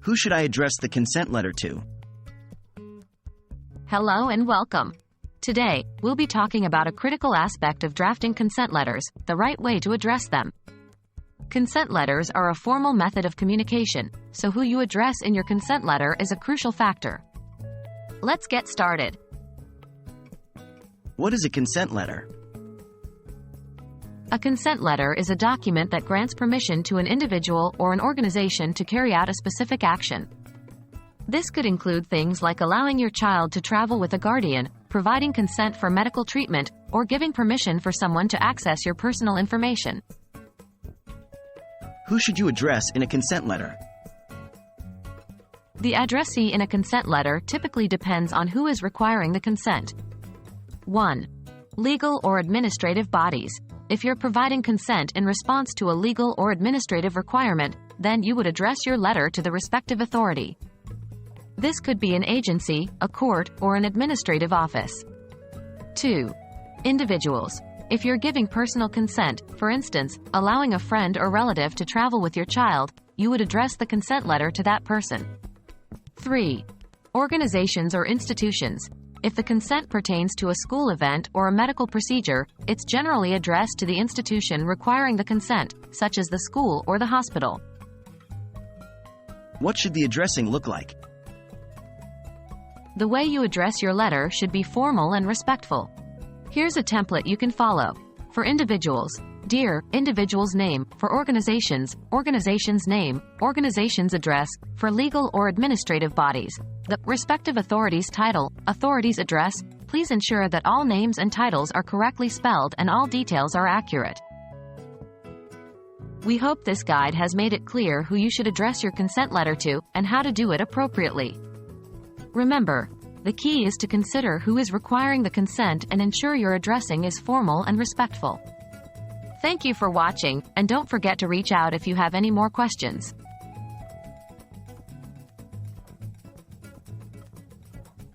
Who should I address the consent letter to? Hello and welcome. Today, we'll be talking about a critical aspect of drafting consent letters, the right way to address them. Consent letters are a formal method of communication, so who you address in your consent letter is a crucial factor. Let's get started. What is a consent letter? A consent letter is a document that grants permission to an individual or an organization to carry out a specific action. This could include things like allowing your child to travel with a guardian, providing consent for medical treatment, or giving permission for someone to access your personal information. Who should you address in a consent letter? The addressee in a consent letter typically depends on who is requiring the consent. 1. Legal or administrative bodies. If you're providing consent in response to a legal or administrative requirement, then you would address your letter to the respective authority. This could be an agency, a court, or an administrative office. 2. Individuals. If you're giving personal consent, for instance, allowing a friend or relative to travel with your child, you would address the consent letter to that person. 3. Organizations or institutions. If the consent pertains to a school event or a medical procedure, it's generally addressed to the institution requiring the consent, such as the school or the hospital. What should the addressing look like? The way you address your letter should be formal and respectful. Here's a template you can follow. For individuals, Dear individual's name. For organizations, organization's name, organization's address. For legal or administrative bodies, the respective authority's title, authority's address. Please ensure that all names and titles are correctly spelled and all details are accurate. We hope this guide has made it clear who you should address your consent letter to and how to do it appropriately. Remember, the key is to consider who is requiring the consent and ensure your addressing is formal and respectful. Thank you for watching, and don't forget to reach out if you have any more questions.